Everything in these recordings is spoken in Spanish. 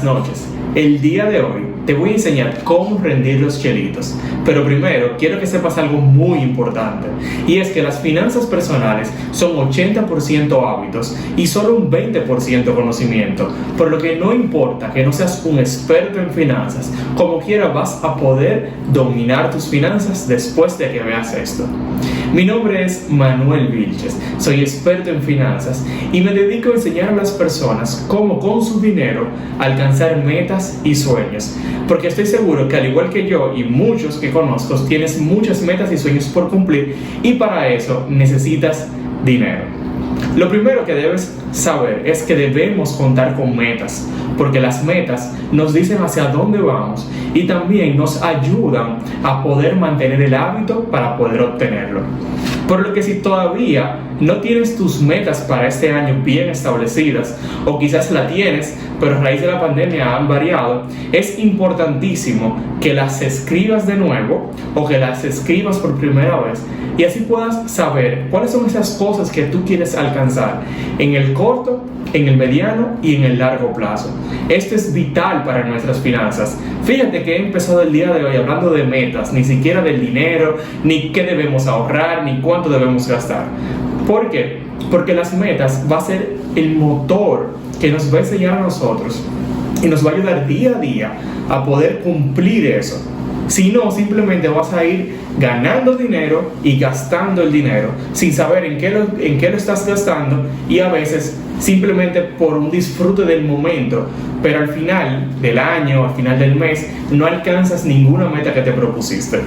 buenas noches. El día de hoy te voy a enseñar cómo rendir los chelitos. Pero primero quiero que sepas algo muy importante, y es que las finanzas personales son 80% hábitos y solo un 20% conocimiento, por lo que no importa que no seas un experto en finanzas, como quiera vas a poder dominar tus finanzas después de que veas esto. Mi nombre es Manuel Vilches, soy experto en finanzas y me dedico a enseñar a las personas cómo con su dinero alcanzar metas y sueños, porque estoy seguro que al igual que yo y muchos que conozco, tienes muchas metas y sueños por cumplir y para eso necesitas dinero. Lo primero que debes saber es que debemos contar con metas, porque las metas nos dicen hacia dónde vamos y también nos ayudan a poder mantener el hábito para poder obtenerlo. Por lo que si todavía no tienes tus metas para este año bien establecidas, o quizás la tienes, pero a raíz de la pandemia han variado, es importantísimo que las escribas de nuevo o que las escribas por primera vez y así puedas saber cuáles son esas cosas que tú quieres alcanzar en el corto, en el mediano y en el largo plazo. Esto es vital para nuestras finanzas. Fíjate que he empezado el día de hoy hablando de metas, ni siquiera del dinero, ni qué debemos ahorrar, ni cuánto debemos gastar. ¿Por qué? Porque las metas va a ser el motor que nos va a enseñar a nosotros y nos va a ayudar día a día a poder cumplir eso. Si no, simplemente vas a ir ganando dinero y gastando el dinero sin saber en qué lo estás gastando, y a veces simplemente por un disfrute del momento, pero al final del año, al final del mes, no alcanzas ninguna meta que te propusiste.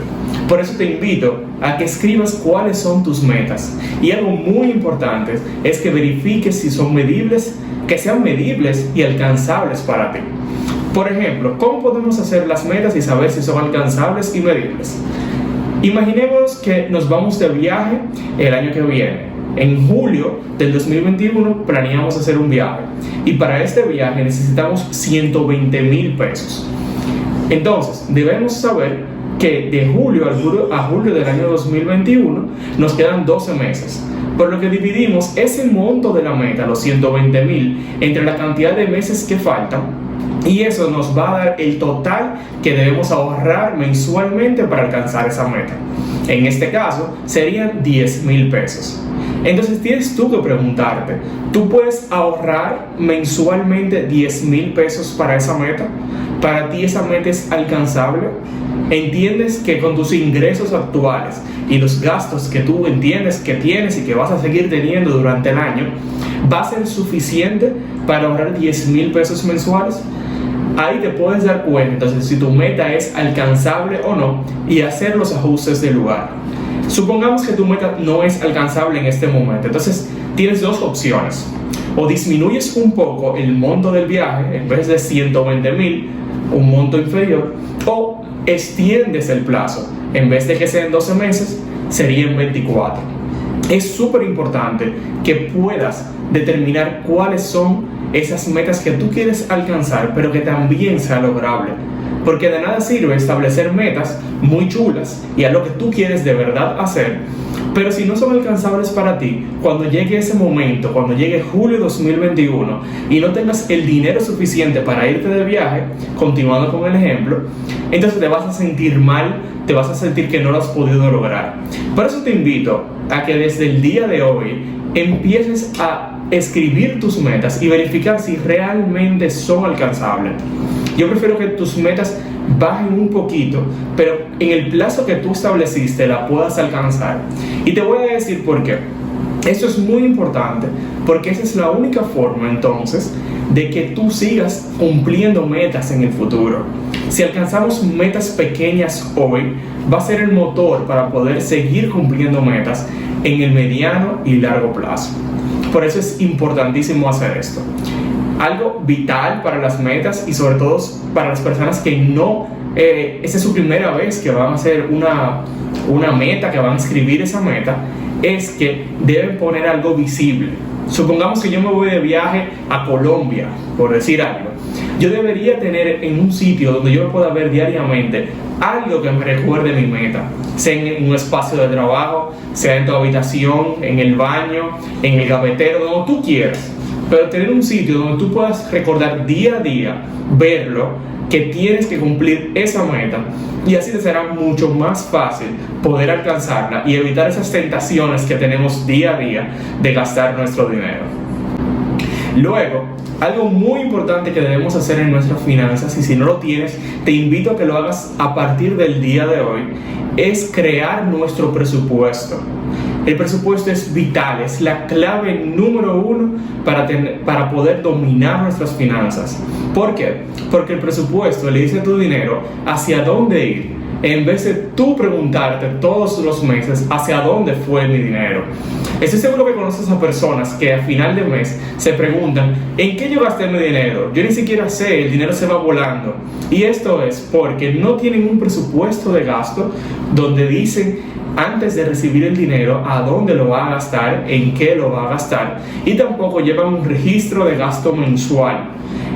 Por eso te invito a que escribas cuáles son tus metas, y algo muy importante es que verifiques si son medibles, que sean medibles y alcanzables para ti. Por ejemplo, ¿cómo podemos hacer las metas y saber si son alcanzables y medibles? Imaginemos que nos vamos de viaje el año que viene. En julio del 2021 planeamos hacer un viaje y para este viaje necesitamos 120,000 pesos. Entonces, debemos saber que de julio a julio del año 2021 nos quedan 12 meses. Por lo que dividimos ese monto de la meta, los 120,000, entre la cantidad de meses que faltan, y eso nos va a dar el total que debemos ahorrar mensualmente para alcanzar esa meta. En este caso serían 10,000 pesos. Entonces tienes tú que preguntarte, ¿tú puedes ahorrar mensualmente 10,000 pesos para esa meta? ¿Para ti esa meta es alcanzable? ¿Entiendes que con tus ingresos actuales y los gastos que tú entiendes que tienes y que vas a seguir teniendo durante el año, va a ser suficiente para ahorrar 10,000 pesos mensuales? Ahí te puedes dar cuenta entonces si tu meta es alcanzable o no y hacer los ajustes del lugar. Supongamos que tu meta no es alcanzable en este momento, entonces tienes dos opciones: o disminuyes un poco el monto del viaje, en vez de 120,000, un monto inferior, o extiendes el plazo, en vez de que sean 12 meses, serían 24. Es súper importante que puedas determinar cuáles son esas metas que tú quieres alcanzar, pero que también sea lograble. Porque de nada sirve establecer metas muy chulas y algo que tú quieres de verdad hacer, pero si no son alcanzables para ti, cuando llegue ese momento, cuando llegue julio 2021 y no tengas el dinero suficiente para irte de viaje, continuando con el ejemplo, entonces te vas a sentir mal, te vas a sentir que no lo has podido lograr. Por eso te invito a que desde el día de hoy empieces a escribir tus metas y verificar si realmente son alcanzables. Yo prefiero que tus metas bajen un poquito, pero en el plazo que tú estableciste la puedas alcanzar. Y te voy a decir por qué. Esto es muy importante, porque esa es la única forma entonces de que tú sigas cumpliendo metas en el futuro. Si alcanzamos metas pequeñas hoy, va a ser el motor para poder seguir cumpliendo metas en el mediano y largo plazo. Por eso es importantísimo hacer esto. Algo vital para las metas y sobre todo para las personas que no, esa es su primera vez que van a hacer una meta, que van a escribir esa meta, es que deben poner algo visible. Supongamos que yo me voy de viaje a Colombia, por decir algo. Yo debería tener en un sitio donde yo me pueda ver diariamente algo que me recuerde mi meta, sea en un espacio de trabajo, sea en tu habitación, en el baño, en el gavetero, donde tú quieras. pero tener un sitio donde tú puedas recordar día a día, verlo, que tienes que cumplir esa meta, y así te será mucho más fácil poder alcanzarla y evitar esas tentaciones que tenemos día a día de gastar nuestro dinero. Luego, algo muy importante que debemos hacer en nuestras finanzas, y si no lo tienes, te invito a que lo hagas a partir del día de hoy, es crear nuestro presupuesto. El presupuesto es vital, es la clave número uno para poder dominar nuestras finanzas. ¿Por qué? Porque el presupuesto le dice a tu dinero hacia dónde ir, en vez de tú preguntarte todos los meses hacia dónde fue mi dinero. Estoy seguro que conoces a personas que a final de mes se preguntan: ¿en qué yo gasté mi dinero? Yo ni siquiera sé, el dinero se va volando. Y esto es porque no tienen un presupuesto de gasto donde dicen antes de recibir el dinero a dónde lo va a gastar, en qué lo va a gastar, y tampoco llevan un registro de gasto mensual.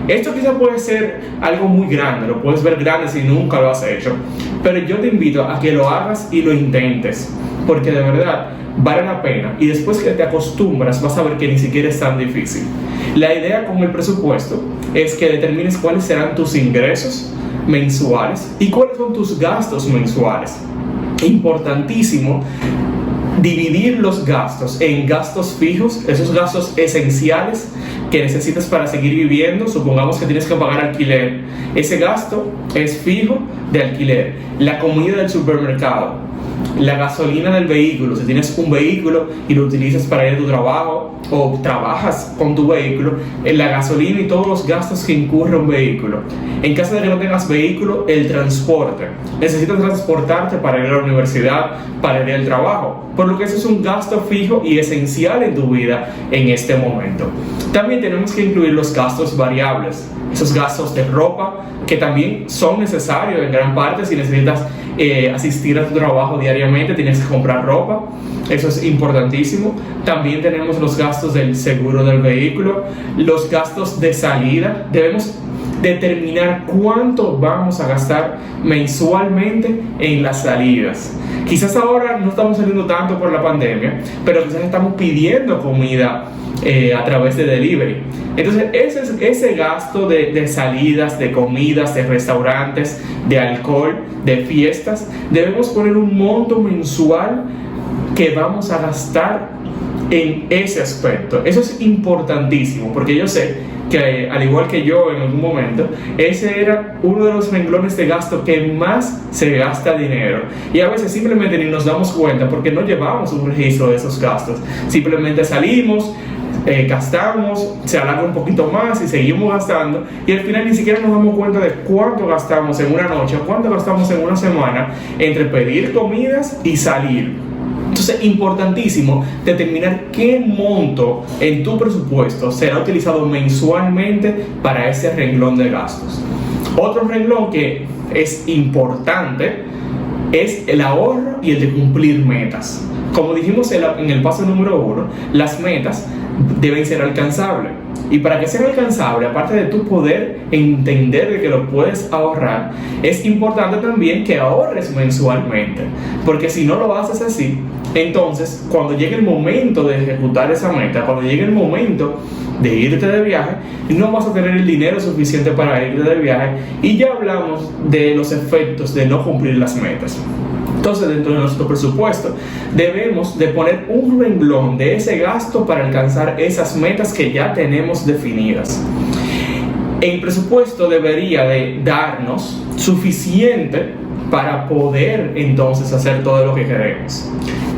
Esto quizá puede ser algo muy grande, lo puedes ver grande si nunca lo has hecho, pero yo te invito a que lo hagas y lo intentes, porque de verdad vale la pena, y después que te acostumbras vas a ver que ni siquiera es tan difícil. La idea con el presupuesto es que determines cuáles serán tus ingresos mensuales y cuáles son tus gastos mensuales. Importantísimo dividir los gastos en gastos fijos, esos gastos esenciales que necesitas para seguir viviendo. Supongamos que tienes que pagar alquiler, ese gasto es fijo de alquiler. La comida del supermercado, la gasolina del vehículo, si tienes un vehículo y lo utilizas para ir a tu trabajo o trabajas con tu vehículo, la gasolina y todos los gastos que incurre un vehículo. En caso de que no tengas vehículo, el transporte, necesitas transportarte para ir a la universidad, para ir al trabajo, por lo que eso es un gasto fijo y esencial en tu vida en este momento. También tenemos que incluir los gastos variables, esos gastos de ropa que también son necesarios en gran parte. Si necesitas asistir a tu trabajo diariamente, tienes que comprar ropa, eso es importantísimo. También tenemos los gastos del seguro del vehículo, los gastos de salida. Debemos determinar cuánto vamos a gastar mensualmente en las salidas. Quizás ahora no estamos saliendo tanto por la pandemia, pero quizás estamos pidiendo comida a través de delivery. Entonces ese gasto de salidas, de comidas, de restaurantes, de alcohol, de fiestas, debemos poner un monto mensual que vamos a gastar en ese aspecto. Eso es importantísimo, porque yo sé que al igual que yo en algún momento, ese era uno de los renglones de gasto que más se gasta dinero, y a veces simplemente ni nos damos cuenta porque no llevamos un registro de esos gastos. Simplemente salimos, gastamos, se alarga un poquito más y seguimos gastando, y al final ni siquiera nos damos cuenta de cuánto gastamos en una noche o cuánto gastamos en una semana entre pedir comidas y salir. Entonces, importantísimo determinar qué monto en tu presupuesto será utilizado mensualmente para ese renglón de gastos. Otro renglón que es importante es el ahorro y el de cumplir metas. Como dijimos en el paso número 1, las metas deben ser alcanzables. Y para que sean alcanzables, aparte de tu poder entender de que lo puedes ahorrar, es importante también que ahorres mensualmente. Porque si no lo haces así, entonces cuando llegue el momento de ejecutar esa meta, cuando llegue el momento de irte de viaje, no vas a tener el dinero suficiente para irte de viaje, y ya hablamos de los efectos de no cumplir las metas. Entonces, dentro de nuestro presupuesto debemos de poner un renglón de ese gasto para alcanzar esas metas que ya tenemos definidas. El presupuesto debería de darnos suficiente para poder entonces hacer todo lo que queremos.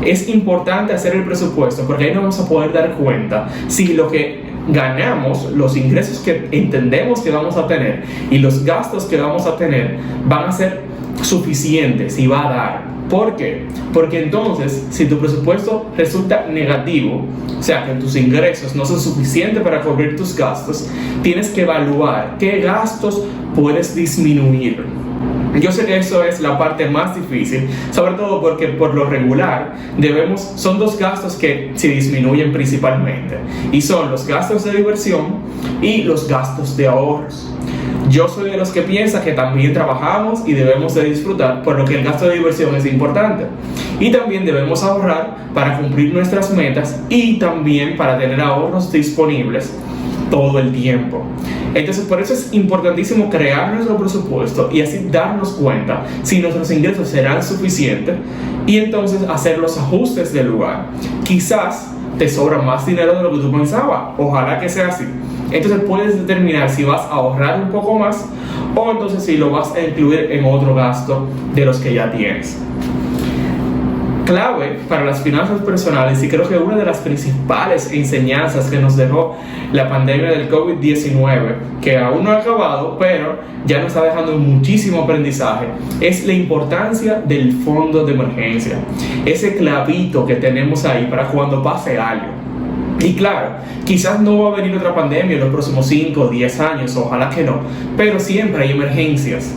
Es importante hacer el presupuesto porque ahí nos vamos a poder dar cuenta si lo que ganamos, los ingresos que entendemos que vamos a tener y los gastos que vamos a tener van a ser suficientes y va a dar. ¿Por qué? Porque entonces, si tu presupuesto resulta negativo, o sea, que tus ingresos no son suficientes para cubrir tus gastos, tienes que evaluar qué gastos puedes disminuir. Yo sé que eso es la parte más difícil, sobre todo porque por lo regular son dos gastos que se disminuyen principalmente, y son los gastos de diversión y los gastos de ahorros. Yo soy de los que piensa que también trabajamos y debemos de disfrutar, por lo que el gasto de diversión es importante. Y también debemos ahorrar para cumplir nuestras metas y también para tener ahorros disponibles todo el tiempo. Entonces, por eso es importantísimo crear nuestro presupuesto y así darnos cuenta si nuestros ingresos serán suficientes y entonces hacer los ajustes del lugar. Quizás te sobra más dinero de lo que tú pensabas, ojalá que sea así. Entonces puedes determinar si vas a ahorrar un poco más o entonces si lo vas a incluir en otro gasto de los que ya tienes. Clave para las finanzas personales, y creo que una de las principales enseñanzas que nos dejó la pandemia del COVID-19, que aún no ha acabado, pero ya nos está dejando muchísimo aprendizaje, es la importancia del fondo de emergencia. Ese clavito que tenemos ahí para cuando pase algo. Y claro, quizás no va a venir otra pandemia en los próximos 5 o 10 años, ojalá que no, pero siempre hay emergencias.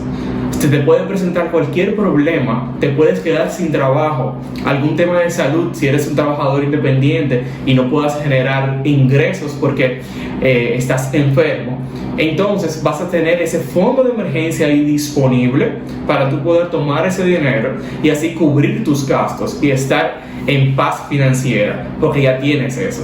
Se te puede presentar cualquier problema, te puedes quedar sin trabajo, algún tema de salud si eres un trabajador independiente y no puedas generar ingresos porque estás enfermo. Entonces vas a tener ese fondo de emergencia ahí disponible para tú poder tomar ese dinero y así cubrir tus gastos y estar en paz financiera porque ya tienes eso.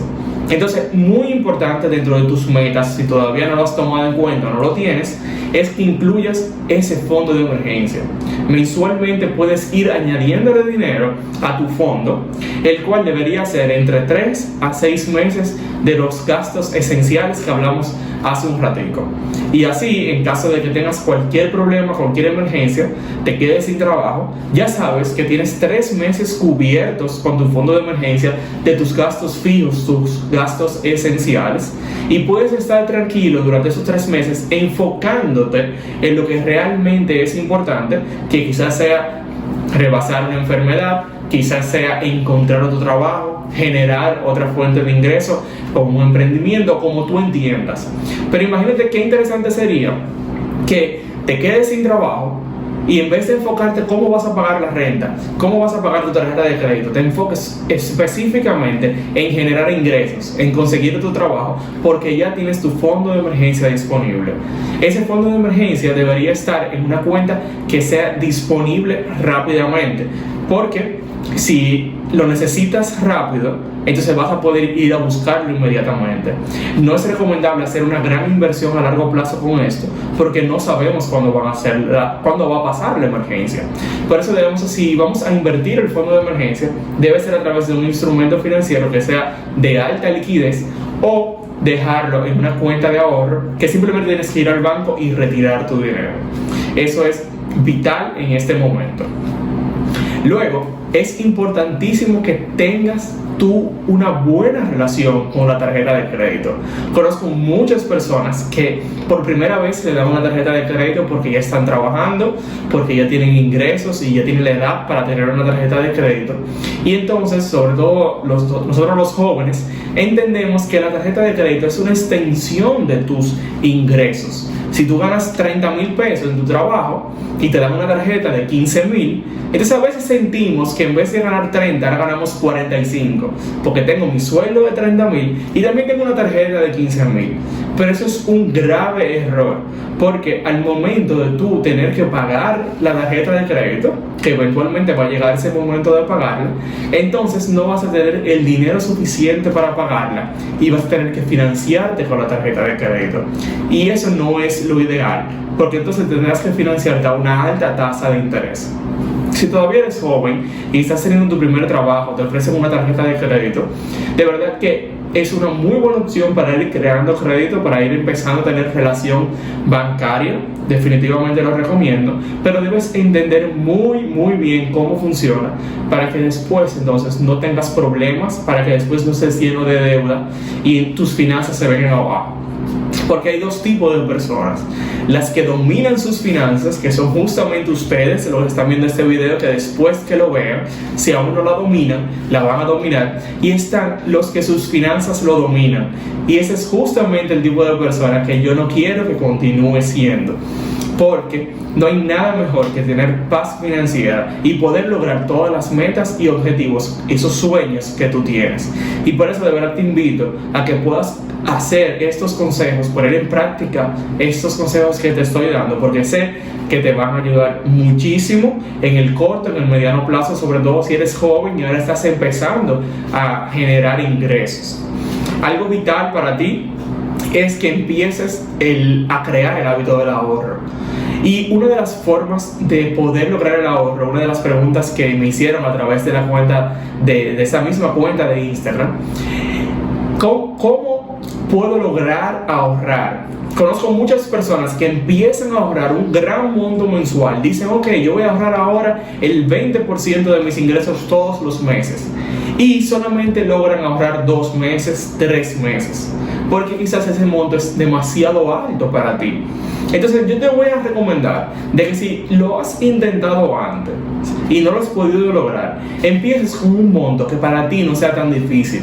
Entonces, muy importante dentro de tus metas, si todavía no lo has tomado en cuenta o no lo tienes, es que incluyas ese fondo de emergencia. Mensualmente puedes ir añadiéndole dinero a tu fondo, el cual debería ser entre 3 a 6 meses de los gastos esenciales que hablamos hace un ratico. Y así, en caso de que tengas cualquier problema, cualquier emergencia, te quedes sin trabajo, ya sabes que tienes 3 meses cubiertos con tu fondo de emergencia de tus gastos fijos, tus gastos esenciales, y puedes estar tranquilo durante esos 3 meses enfocándote en lo que realmente es importante, que quizás sea rebasar una enfermedad, quizás sea encontrar otro trabajo, generar otra fuente de ingreso, como un emprendimiento, como tú entiendas. Pero imagínate qué interesante sería que te quedes sin trabajo y en vez de enfocarte cómo vas a pagar la renta, cómo vas a pagar tu tarjeta de crédito, te enfoques específicamente en generar ingresos, en conseguir tu trabajo, porque ya tienes tu fondo de emergencia disponible. Ese fondo de emergencia debería estar en una cuenta que sea disponible rápidamente, porque si lo necesitas rápido, entonces vas a poder ir a buscarlo inmediatamente. No es recomendable hacer una gran inversión a largo plazo con esto, porque no sabemos cuándo va a pasar la emergencia. Por eso si vamos a invertir el fondo de emergencia, debe ser a través de un instrumento financiero que sea de alta liquidez o dejarlo en una cuenta de ahorro que simplemente tienes que ir al banco y retirar tu dinero. Eso es vital en este momento. Luego, es importantísimo que tengas tú una buena relación con la tarjeta de crédito. Conozco muchas personas que por primera vez le dan una tarjeta de crédito porque ya están trabajando, porque ya tienen ingresos y ya tienen la edad para tener una tarjeta de crédito. Y entonces, sobre todo nosotros los jóvenes, entendemos que la tarjeta de crédito es una extensión de tus ingresos. Si tú ganas 30,000 pesos en tu trabajo y te dan una tarjeta de 15,000, entonces a veces sentimos que en vez de ganar 30, ahora ganamos 45, porque tengo mi sueldo de 30,000 y también tengo una tarjeta de 15,000. Pero eso es un grave error, porque al momento de tú tener que pagar la tarjeta de crédito, que eventualmente va a llegar ese momento de pagarla, entonces no vas a tener el dinero suficiente para pagarla y vas a tener que financiarte con la tarjeta de crédito. Y eso no es lo ideal, porque entonces tendrás que financiarte a una alta tasa de interés. Si todavía eres joven y estás teniendo tu primer trabajo, te ofrecen una tarjeta de crédito, de verdad que es una muy buena opción para ir creando crédito, para ir empezando a tener relación bancaria. Definitivamente lo recomiendo, pero debes entender muy bien cómo funciona para que después entonces no tengas problemas, para que después no estés lleno de deuda y tus finanzas se vengan abajo. Porque hay dos tipos de personas: las que dominan sus finanzas, que son justamente ustedes, los que están viendo este video, que después que lo vean, si aún no la dominan, la van a dominar, y están los que sus finanzas lo dominan, y ese es justamente el tipo de persona que yo no quiero que continúe siendo, porque no hay nada mejor que tener paz financiera y poder lograr todas las metas y objetivos, esos sueños que tú tienes. Y por eso de verdad te invito a que puedas hacer estos consejos, poner en práctica estos consejos que te estoy dando, porque sé que te van a ayudar muchísimo en el corto, en el mediano plazo, sobre todo si eres joven y ahora estás empezando a generar ingresos. Algo vital para ti es que empieces a crear el hábito del ahorro. Y una de las formas de poder lograr el ahorro, una de las preguntas que me hicieron a través de la cuenta, de esa misma cuenta de Instagram, ¿cómo puedo lograr ahorrar? Conozco muchas personas que empiezan a ahorrar un gran monto mensual. Dicen, ok, yo voy a ahorrar ahora el 20% de mis ingresos todos los meses. Y solamente logran ahorrar 2 meses, 3 meses. Porque quizás ese monto es demasiado alto para ti. Entonces yo te voy a recomendar de que si lo has intentado antes y no lo has podido lograr, empieces con un monto que para ti no sea tan difícil.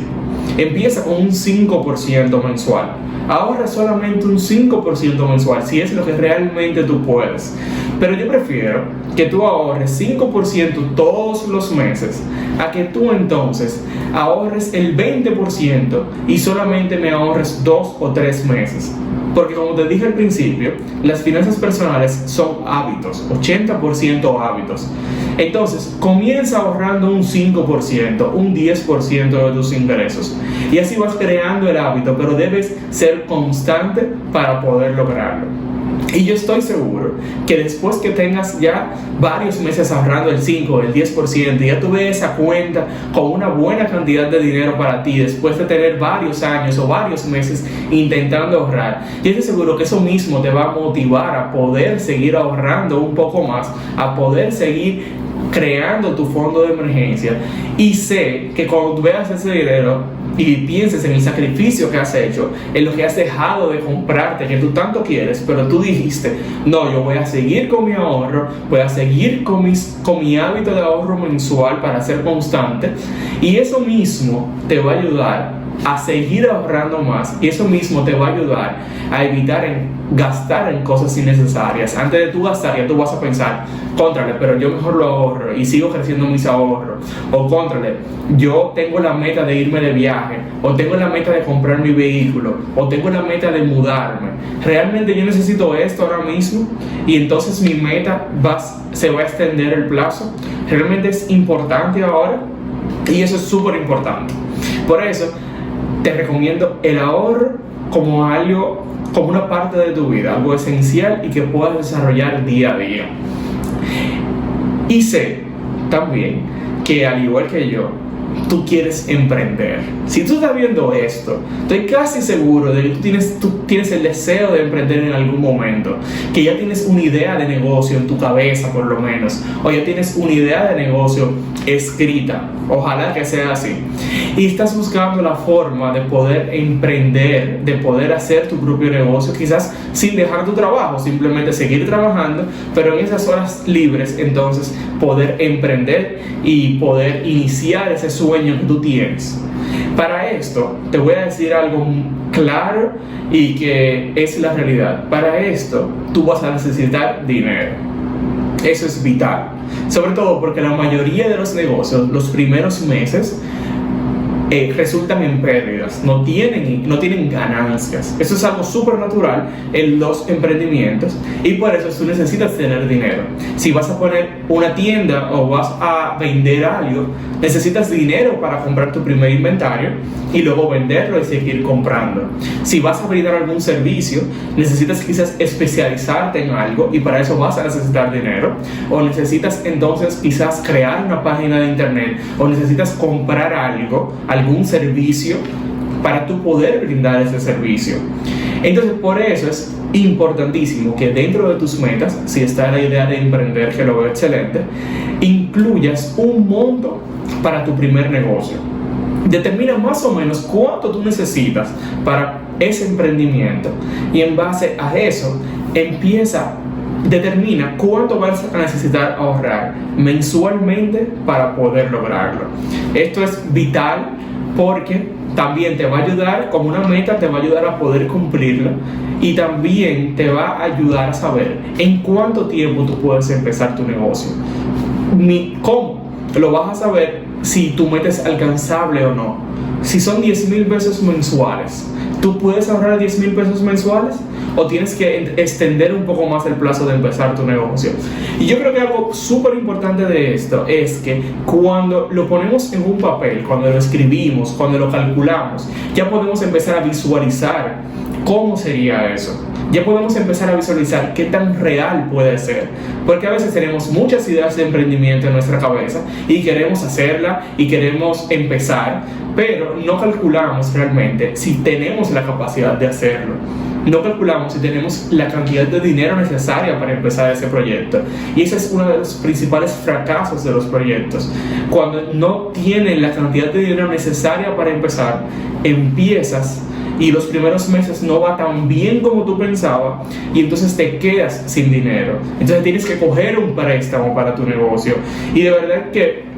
Empieza con un 5% mensual. Ahorra solamente un 5% mensual, si es lo que realmente tú puedes. Pero yo prefiero que tú ahorres 5% todos los meses, a que tú entonces ahorres el 20% y solamente me ahorres 2 o 3 meses. Porque como te dije al principio, las finanzas personales son hábitos, 80% hábitos. Entonces, comienza ahorrando un 5%, un 10% de tus ingresos. Y así vas creando el hábito, pero debes ser constante para poder lograrlo. Y yo estoy seguro que después que tengas ya varios meses ahorrando el 5, el 10%, ya tú ves esa cuenta con una buena cantidad de dinero para ti, después de tener varios años o varios meses intentando ahorrar, yo estoy seguro que eso mismo te va a motivar a poder seguir ahorrando un poco más, a poder seguir creando tu fondo de emergencia. Y sé que cuando tú veas ese dinero y pienses en el sacrificio que has hecho, en lo que has dejado de comprarte, que tú tanto quieres, pero tú dijiste, no, yo voy a seguir con mi ahorro, voy a seguir con mi hábito de ahorro mensual para ser constante, y eso mismo te va a ayudar a seguir ahorrando más, y eso mismo te va a ayudar a evitar gastar en cosas innecesarias. Antes de tú gastar, ya tú vas a pensar, cóntrale, pero yo mejor lo ahorro y sigo creciendo mis ahorros, o cóntrale, yo tengo la meta de irme de viaje, o tengo la meta de comprar mi vehículo, o tengo la meta de mudarme. Realmente yo necesito esto ahora mismo, y entonces mi meta se va a extender el plazo. Realmente es importante ahora, y eso es súper importante. Por eso te recomiendo el ahorro como una parte de tu vida, algo esencial y que puedas desarrollar día a día. Y sé también que, al igual que yo, tú quieres emprender. Si tú estás viendo esto, estoy casi seguro de que tú tienes el deseo de emprender en algún momento, que ya tienes una idea de negocio en tu cabeza por lo menos, o ya tienes una idea de negocio escrita, ojalá que sea así, y estás buscando la forma de poder emprender, de poder hacer tu propio negocio, quizás sin dejar tu trabajo, simplemente seguir trabajando, pero en esas horas libres entonces poder emprender y poder iniciar ese sueño que tú tienes. Para esto te voy a decir algo claro y que es la realidad. Para esto tú vas a necesitar dinero. Eso es vital, sobre todo porque la mayoría de los negocios, los primeros meses, resultan en pérdidas, no tienen ganancias. Eso es algo súper natural en los emprendimientos, y por eso tú necesitas tener dinero. Si vas a poner una tienda o vas a vender algo, necesitas dinero para comprar tu primer inventario y luego venderlo y seguir comprando. Si vas a brindar algún servicio, necesitas quizás especializarte en algo, y para eso vas a necesitar dinero, o necesitas entonces quizás crear una página de internet, o necesitas comprar algún servicio para tú poder brindar ese servicio. Entonces, por eso es importantísimo que dentro de tus metas, si está la idea de emprender, que lo veo excelente, incluyas un monto para tu primer negocio. Determina más o menos cuánto tú necesitas para ese emprendimiento, y en base a eso determina cuánto vas a necesitar ahorrar mensualmente para poder lograrlo. Esto es vital porque también te va a ayudar, como una meta, te va a ayudar a poder cumplirla, y también te va a ayudar a saber en cuánto tiempo tú puedes empezar tu negocio. ¿Cómo? Lo vas a saber si tu meta es alcanzable o no. Si son 10,000 pesos mensuales, ¿tú puedes ahorrar 10,000 pesos mensuales? ¿O tienes que extender un poco más el plazo de empezar tu negocio? Y yo creo que algo súper importante de esto es que cuando lo ponemos en un papel, cuando lo escribimos, cuando lo calculamos, ya podemos empezar a visualizar ¿Cómo sería eso? Ya podemos empezar a visualizar qué tan real puede ser, porque a veces tenemos muchas ideas de emprendimiento en nuestra cabeza y queremos hacerla y queremos empezar, pero no calculamos realmente si tenemos la capacidad de hacerlo. No calculamos si tenemos la cantidad de dinero necesaria para empezar ese proyecto. Y ese es uno de los principales fracasos de los proyectos. Cuando no tienen la cantidad de dinero necesaria para empezar, empiezas y los primeros meses no va tan bien como tú pensabas y entonces te quedas sin dinero. Entonces tienes que coger un préstamo para tu negocio. Y de verdad que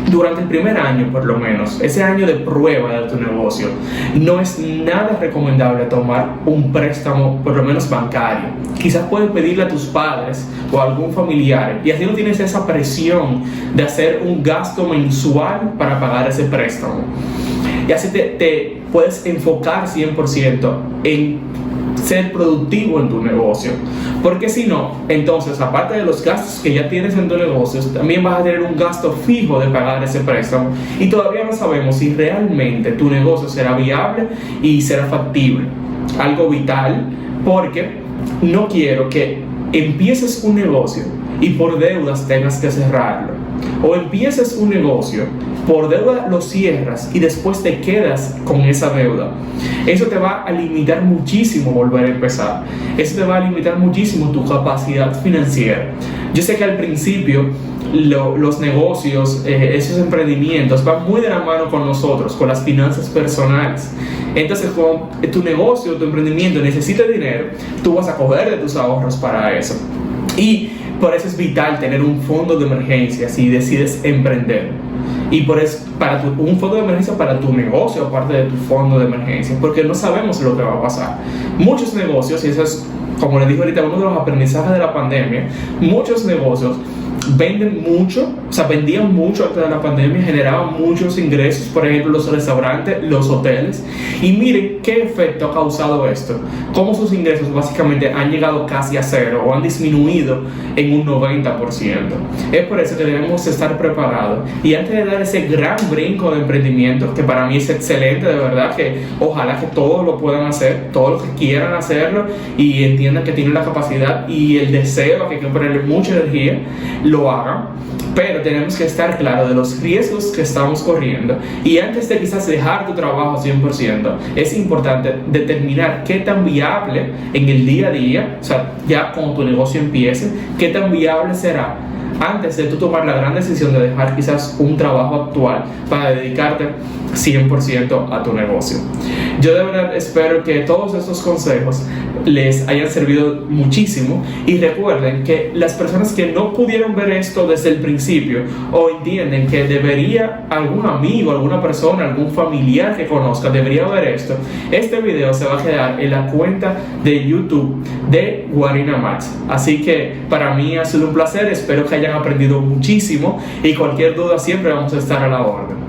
durante el primer año, por lo menos, ese año de prueba de tu negocio, no es nada recomendable tomar un préstamo, por lo menos bancario. Quizás puedes pedirle a tus padres o a algún familiar y así no tienes esa presión de hacer un gasto mensual para pagar ese préstamo. Y así te puedes enfocar 100% en ser productivo en tu negocio, porque si no, entonces aparte de los gastos que ya tienes en tu negocio, también vas a tener un gasto fijo de pagar ese préstamo y todavía no sabemos si realmente tu negocio será viable y será factible, algo vital, porque no quiero que empieces un negocio y por deudas tengas que cerrarlo, o empieces un negocio, por deuda lo cierras y después te quedas con esa deuda. Eso te va a limitar muchísimo volver a empezar. Eso te va a limitar muchísimo tu capacidad financiera. Yo sé que al principio los negocios, esos emprendimientos van muy de la mano con nosotros, con las finanzas personales. Entonces, cuando tu negocio, tu emprendimiento necesita dinero, tú vas a coger de tus ahorros para eso. Y por eso es vital tener un fondo de emergencia si decides emprender. Y por eso, un fondo de emergencia para tu negocio, aparte de tu fondo de emergencia, porque no sabemos lo que va a pasar. Muchos negocios, y eso es, como les dije ahorita, uno de los aprendizajes de la pandemia, muchos negocios venden mucho, o sea, vendían mucho antes de la pandemia, generaban muchos ingresos, por ejemplo, los restaurantes, los hoteles, y miren qué efecto ha causado esto, cómo sus ingresos básicamente han llegado casi a cero o han disminuido en un 90%. Es por eso que debemos estar preparados, y antes de dar ese gran brinco de emprendimiento, que para mí es excelente, de verdad, que ojalá que todos lo puedan hacer, todos los que quieran hacerlo y entiendan que tienen la capacidad y el deseo, que hay que ponerle mucha energía, lo hagan, pero tenemos que estar claros de los riesgos que estamos corriendo, y antes de quizás dejar tu trabajo 100%, es importante determinar qué tan viable en el día a día, o sea, ya cuando tu negocio empiece, qué tan viable será antes de tú tomar la gran decisión de dejar quizás un trabajo actual para dedicarte 100% a tu negocio. Yo de verdad espero que todos estos consejos les hayan servido muchísimo, y recuerden que las personas que no pudieron ver esto desde el principio o entienden que debería algún amigo, alguna persona, algún familiar que conozca debería ver esto, este video se va a quedar en la cuenta de YouTube de Guarina Max. Así que para mí ha sido un placer, espero que hayan aprendido muchísimo y cualquier duda siempre vamos a estar a la orden.